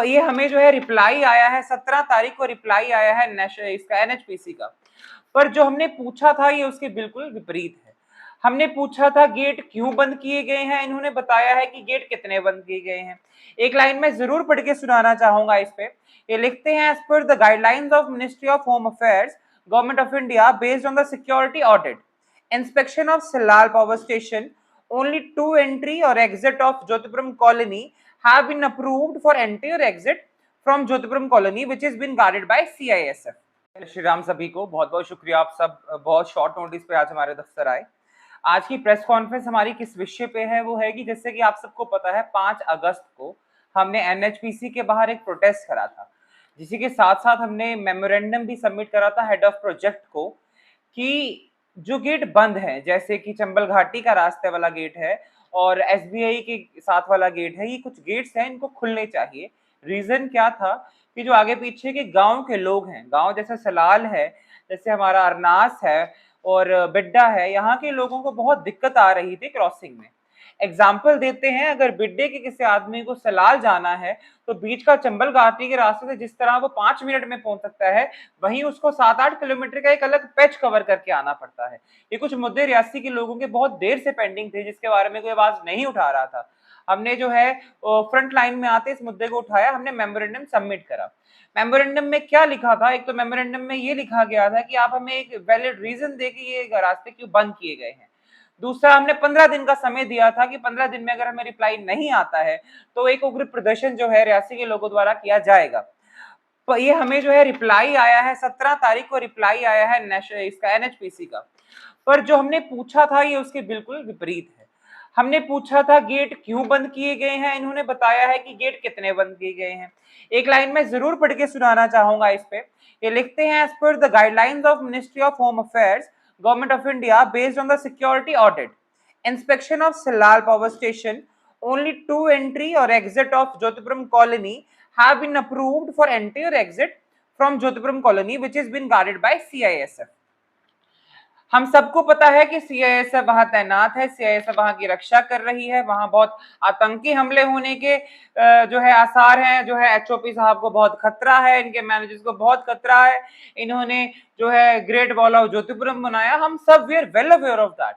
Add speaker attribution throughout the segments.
Speaker 1: ये हमें जो है रिप्लाई आया है 17 तारीख को रिप्लाई आया है इसका एनएचपीसी का। पर जो हमने पूछा था ये उसके बिल्कुल विपरीत है। हमने पूछा था गेट क्यों बंद किए गए हैं, इन्होंने बताया है कि गेट कितने बंद किए गए हैं। एक लाइन में जरूर पढ़ के सुनाना चाहूंगा इस पे। ये लिखते हैं as per the guidelines of ministry of home affairs government of India based on the security audit inspection of Salal power station, only 2 entry or exit of Jyotipuram colony have been approved for entry or exit from Jyotipuram colony which has been guarded by CISF। Shri Ram सभी को बहुत बहुत शुक्रिया, आप सब बहुत short notice पे आज हमारे दफ्तर आए। आज की प्रेस कॉन्फ्रेंस हमारी किस विषय पे है, वो है कि जैसे कि आप सबको पता है 5 अगस्त को हमने एनएचपीसी के बाहर एक प्रोटेस्ट करा था, जिसी के साथ साथ हमने मेमोरेंडम भी सबमिट करा था हेड ऑफ प्रोजेक्ट को कि जो गेट बंद है, जैसे कि चंबल घाटी का रास्ते वाला गेट है और एसबीआई के साथ वाला गेट है, ये कुछ गेट्स हैं, इनको खुलने चाहिए। रीजन क्या था कि जो आगे पीछे के गांव के लोग हैं, गांव जैसे सलाल है, जैसे हमारा अरनास है और बिड्डा है, यहाँ के लोगों को बहुत दिक्कत आ रही थी क्रॉसिंग में। एग्जाम्पल देते हैं, अगर बिड्डे के किसी आदमी को सलाल जाना है तो बीच का चंबल घाटी के रास्ते से जिस तरह वो 5 मिनट में पहुंच सकता है, वहीं उसको 7-8 किलोमीटर का एक अलग पैच कवर करके आना पड़ता है। ये कुछ मुद्दे रियासी के लोगों के बहुत देर से पेंडिंग थे, जिसके बारे में कोई आवाज नहीं उठा रहा था। हमने जो है फ्रंट लाइन में आते इस मुद्दे को उठाया, हमने मेमोरेंडम सबमिट करा। मेमोरेंडम में क्या लिखा था? एक तो मेमोरेंडम में ये लिखा गया था कि आप हमें एक वैलिड रीजन दे कि ये रास्ते क्यों बंद किए गए हैं। दूसरा, हमने 15 दिन का समय दिया था कि 15 दिन में अगर हमें रिप्लाई नहीं आता है तो एक उग्र प्रदर्शन जो है रियासी के लोगों द्वारा किया जाएगा। तो ये हमें जो है रिप्लाई आया है 17 तारीख को रिप्लाई आया है इसका एनएचपीसी का। पर जो हमने पूछा था ये उसके बिल्कुल विपरीत है। हमने पूछा था गेट क्यों बंद किए गए हैं, इन्होंने बताया है कि गेट कितने बंद किए गए हैं। एक लाइन में जरूर पढ़ के सुनाना चाहूंगा इस पे। ये लिखते हैं as per the guidelines of ministry of home affairs Government of India based on the security audit inspection of Salal power station, only 2 entry or exit of Jyotipuram colony have been approved for entry or exit from Jyotipuram colony which has been guarded by CISF। हम सबको पता है कि CISF वहां तैनात है, CISF वहां की रक्षा कर रही है, वहां बहुत आतंकी हमले होने के जो है आसार हैं, जो है एचओपी साहब को बहुत खतरा है, इनके मैनेजर्स को बहुत खतरा है, इन्होंने जो है ग्रेट वॉल ऑफ ज्योतिपुरम बनाया, हम सब we are well aware of that.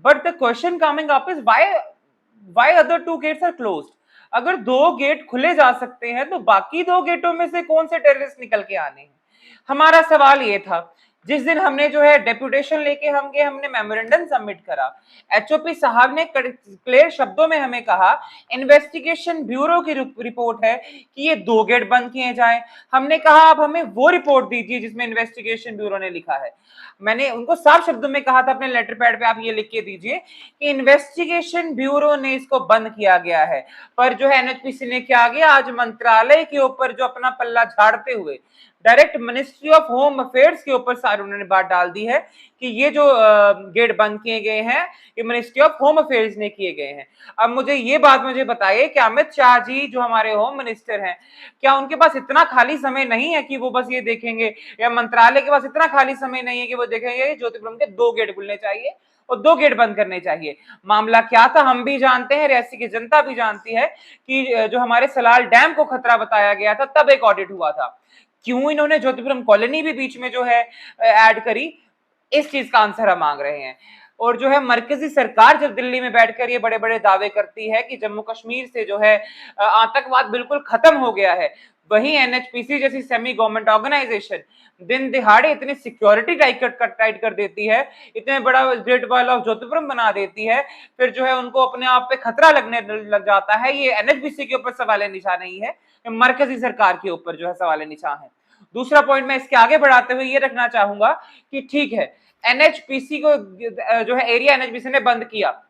Speaker 1: But the question coming up is why other 2 gates are closed. अगर 2 गेट खुले जा सकते हैं तो बाकी 2 गेटों में से कौन से टेररिस्ट निकल के आने हैं? हमारा सवाल ये था। जिस दिन हमने जो है डेपुटेशन लेके हम गए, हमने मेमोरेंडम सबमिट करा, एचओपी साहब ने क्लियर शब्दों में हमें कहा इन्वेस्टिगेशन ब्यूरो की रिपोर्ट है कि ये 2 गेट बंद किए जाएं। हमने कहा आप हमें वो रिपोर्ट दीजिए जिसमें इन्वेस्टिगेशन ब्यूरो ने लिखा है। मैंने उनको साफ शब्दों में कहा था अपने लेटर पैड पे आप ये लिख के दीजिए कि इन्वेस्टिगेशन ब्यूरो ने इसको बंद किया गया है। पर जो है एनएचपीसी ने क्या किया, आज मंत्रालय के ऊपर जो अपना पल्ला झाड़ते हुए direct ministry of home affairs के ऊपर सारी उन्होंने बात डाल दी है कि ये जो गेट बंद किए गए हैं ये मिनिस्ट्री ऑफ होम अफेयर्स ने किए गए हैं। अब मुझे बताइए कि अमित शाह जी जो हमारे होम मिनिस्टर हैं, क्या उनके पास इतना खाली समय नहीं है कि वो बस ये देखेंगे, या मंत्रालय के पास इतना खाली समय नहीं है कि वो देखेंगे ज्योतिपुरम के 2 गेट खुलने चाहिए और 2 गेट बंद करने चाहिए? मामला क्या था हम भी जानते हैं, रियासी की जनता भी जानती है कि जो हमारे सलाल डैम को खतरा बताया गया था तब एक ऑडिट हुआ था। क्यों इन्होंने ज्योतिपुरम कॉलोनी भी बीच में जो है ऐड करी, इस चीज का आंसर हम मांग रहे हैं। और जो है मरकजी सरकार जब दिल्ली में बैठकर ये बड़े बड़े दावे करती है कि जम्मू कश्मीर से जो है आतंकवाद बिल्कुल खत्म हो गया है, वहीं एनएचपीसी जैसी सेमी गवर्नमेंट ऑर्गेनाइजेशन दिन दिहाड़े इतनी सिक्योरिटी टाइट कर देती है, इतने बड़ा ग्रेट वॉल ऑफ ज्योतिपुरम बना देती है, फिर जो है उनको अपने आप पे खतरा लगने लग जाता है। ये एनएचपीसी के ऊपर सवाल निशान नहीं है, मरकजी सरकार के ऊपर जो है सवाल निशान है। दूसरा पॉइंट मैं इसके आगे बढ़ाते हुए ये रखना चाहूंगा कि ठीक है एनएचपीसी को जो है एरिया एनएचपीसी ने बंद किया,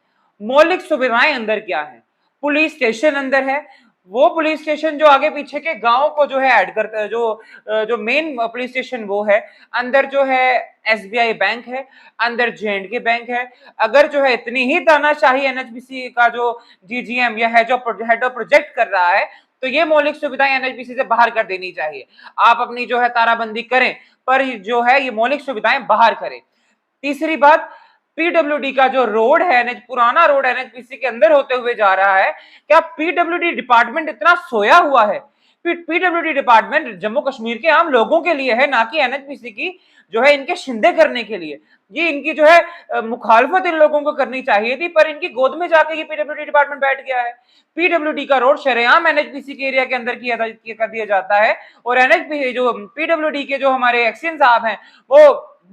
Speaker 1: मौलिक सुविधाएं अंदर क्या है? पुलिस स्टेशन अंदर है, वो पुलिस स्टेशन जो आगे पीछे के गांव को जो है ऐड करता है, जो मेन पुलिस स्टेशन वो है, अंदर जो है एसबीआई बैंक है, अंदर जेएंडके बैंक है। अगर जो है इतनी ही तानाशाही एनएचपीसी का जो जीजीएम या हेड ऑफ प्रोजेक्ट कर रहा है तो ये मौलिक सुविधाएं एनएचपीसी से बाहर कर देनी चाहिए। आप अपनी जो है ताराबंदी करें पर जो है ये मौलिक सुविधाएं बाहर करें। तीसरी बात, पीडब्ल्यूडी का जो रोड है, पुराना रोड एनएचपीसी के अंदर होते हुए जा रहा है, क्या पीडब्ल्यूडी डिपार्टमेंट इतना सोया हुआ है? पीडब्ल्यूडी डिपार्टमेंट जम्मू कश्मीर के आम लोगों के लिए है, ना कि एनएचपीसी की जो है इनके शिंदे करने के लिए। ये इनकी जो है मुखालफत इन लोगों को करनी चाहिए थी, पर इनकी गोद में जाके ये पीडब्ल्यूडी डिपार्टमेंट बैठ गया है। पीडब्ल्यूडी का रोड शरेआम एनएचपीसी के एरिया के अंदर कर दिया जाता है, और एनएचपीसी जो पीडब्ल्यूडी के जो हमारे एक्सीएन साहब हैं वो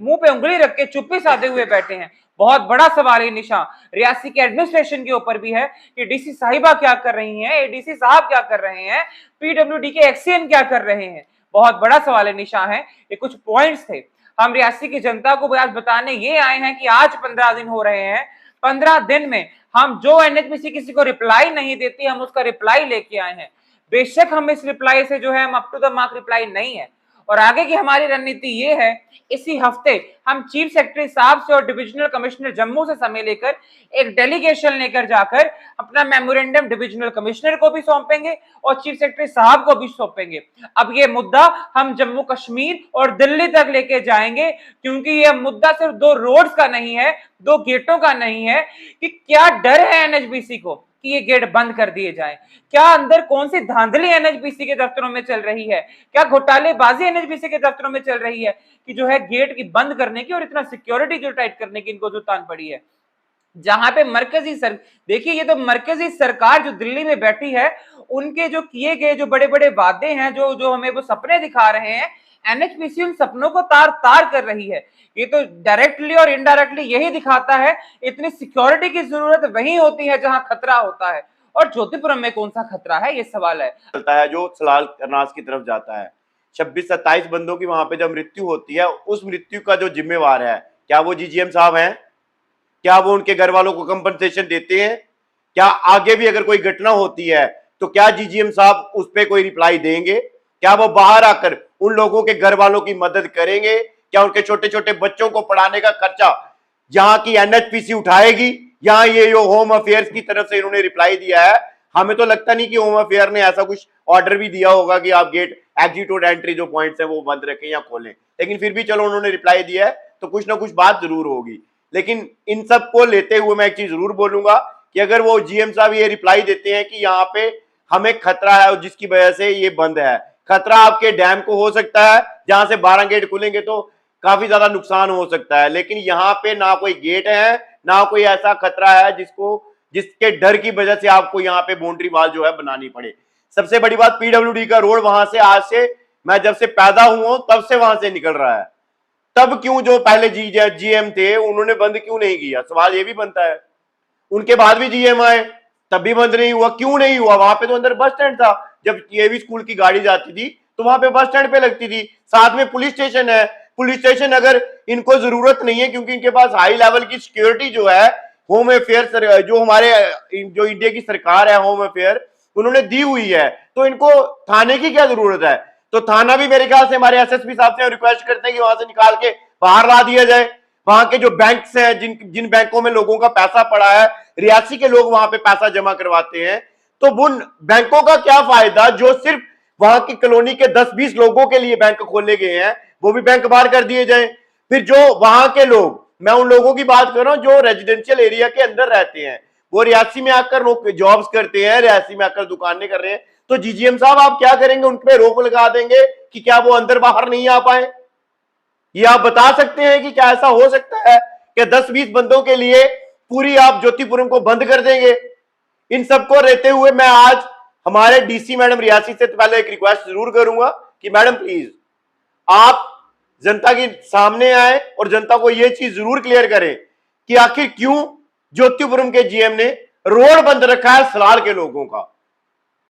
Speaker 1: मुंह पे उंगली रख के चुप्पी साधे हुए बैठे हैं। बहुत बड़ा सवाल निशान रियासी के एडमिनिस्ट्रेशन के ऊपर भी है कि डीसी साहिबा क्या कर रही हैं, एडीसी साहब क्या कर रहे हैं, पीडब्ल्यूडी के एक्सीएन क्या कर रहे हैं। बहुत बड़ा सवाल निशान है। ये कुछ पॉइंट्स थे, हम रियासी की जनता को आज बताने ये आए हैं कि आज 15 दिन हो रहे हैं, 15 दिन में हम जो एनएचपीसी किसी को रिप्लाई नहीं देती, हम उसका रिप्लाई लेके आए हैं। बेशक हम इस रिप्लाई से जो है हम up to the mark reply नहीं है, और आगे की हमारी रणनीति ये है, इसी हफ्ते हम चीफ सेक्रेटरी साहब से और डिविजनल कमिश्नर जम्मू से समय लेकर एक डेलीगेशन लेकर जाकर अपना मेमोरेंडम डिविजनल कमिश्नर को भी सौंपेंगे और चीफ सेक्रेटरी साहब को भी सौंपेंगे। अब ये मुद्दा हम जम्मू कश्मीर और दिल्ली तक लेके जाएंगे, क्योंकि ये मुद्दा सिर्फ 2 रोड्स का नहीं है, 2 गेटों का नहीं है कि क्या डर है एनएचपीसी को कि ये गेट बंद कर दिए जाएं। क्या अंदर कौन सी धांधली एनएचपीसी के दफ्तरों में चल रही है, क्या घोटालेबाजी एनएचपीसी के दफ्तरों में चल रही है कि जो है गेट की बंद करने की और इतना सिक्योरिटी जो टाइट करने की इनको जो तान पड़ी है। जहां पे देखिए ये तो मरकजी सरकार जो दिल्ली में बैठी है, उनके जो किए गए जो बड़े बड़े वादे हैं, जो हमें वो सपने दिखा रहे हैं, एनएचपीसी उन सपनों को तार तार कर रही है। ये तो डायरेक्टली और इनडायरेक्टली यही दिखाता है इतनी सिक्योरिटी की जरूरत वहीं होती है जहां खतरा होता है, और ज्योतिपुरम में कौन सा खतरा है, ये सवाल है।
Speaker 2: चलता है जो सलाल करनास की तरफ जाता है, 26-27 बंदों की वहां पे जब मृत्यु होती है, उस मृत्यु का जो जिम्मेवार है, क्या वो जीजीएम साहब हैं? क्या वो उनके घर वालों को कंपनसेशन देते हैं? क्या आगे भी अगर कोई घटना होती है तो क्या जीजीएम साहब उस पर कोई रिप्लाई देंगे? क्या वो बाहर आकर उन लोगों के घर वालों की मदद करेंगे? क्या उनके छोटे छोटे बच्चों को पढ़ाने का खर्चा यहाँ की एनएचपीसी उठाएगी? यहाँ ये जो होम अफेयर्स की तरफ से इन्होंने रिप्लाई दिया है, हमें तो लगता नहीं कि होम अफेयर ने ऐसा कुछ ऑर्डर भी दिया होगा कि आप गेट एग्जिट और एंट्री जो पॉइंट्स है वो बंद रखें या खोलें, लेकिन फिर भी चलो उन्होंने रिप्लाई दिया है तो कुछ ना कुछ बात जरूर होगी। लेकिन इन सब को लेते हुए मैं एक चीज जरूर बोलूंगा कि अगर वो जीएम साहब ये रिप्लाई देते हैं कि यहाँ पे हमें खतरा है और जिसकी वजह से ये बंद है, खतरा आपके डैम को हो सकता है, जहां से 12 गेट खुलेंगे तो काफी ज्यादा नुकसान हो सकता है, लेकिन यहाँ पे ना कोई गेट है, ना कोई ऐसा खतरा है जिसके डर की वजह से आपको यहाँ पे बाउंड्री वॉल जो है बनानी पड़े। सबसे बड़ी बात, पीडब्ल्यूडी का रोड वहां से आज से मैं जब से पैदा हुआ तब से वहां से निकल रहा है, तब क्यों जो पहले जीएम थे उन्होंने बंद क्यों नहीं किया? सवाल ये भी बनता है। उनके बाद भी जीएम आए तब भी बंद नहीं हुआ, क्यों नहीं हुआ? वहां पे तो अंदर बस स्टैंड था, जब एवी स्कूल की गाड़ी जाती थी तो वहां पे बस स्टैंड पे लगती थी, साथ में पुलिस स्टेशन है। पुलिस स्टेशन अगर इनको जरूरत नहीं है क्योंकि इनके पास हाई लेवल की सिक्योरिटी जो है होम अफेयर जो हमारे जो इंडिया की सरकार है होम अफेयर उन्होंने दी हुई है, तो इनको थाने की क्या जरूरत है? तो थाना भी मेरे ख्याल से हमारे एसएसपी साहब से रिक्वेस्ट करते हैं कि वहां से निकाल के बाहर ला दिया जाए। वहां के जो बैंक्स हैं, जिन बैंकों में लोगों का पैसा पड़ा है, रियासी के लोग वहां पे पैसा जमा करवाते हैं, तो उन बैंकों का क्या फायदा जो सिर्फ वहां की कॉलोनी के 10-20 लोगों के लिए बैंक खोले गए हैं, वो भी बैंक बाहर कर दिए जाए। फिर जो वहां के लोग, मैं उन लोगों की बात कर रहा हूं जो रेजिडेंशियल एरिया के अंदर रहते हैं, वो रियासी में आकर जॉब्स करते हैं, रियासी में आकर दुकानें कर रहे हैं, तो जीजीएम साहब आप क्या करेंगे? उन पे रोक लगा देंगे कि क्या वो अंदर बाहर नहीं आ पाए? ये आप बता सकते हैं कि क्या ऐसा हो सकता है कि 10-20 बंदों के लिए पूरी आप ज्योतिपुरम को बंद कर देंगे? इन सबको रहते हुए मैं आज हमारे डीसी मैडम रियासी से पहले एक रिक्वेस्ट जरूर करूंगा कि मैडम प्लीज आप जनता के सामने आए और जनता को यह चीज जरूर क्लियर करें कि आखिर क्यों ज्योतिपुरम के जीएम ने रोड बंद रखा है सलाल के लोगों का।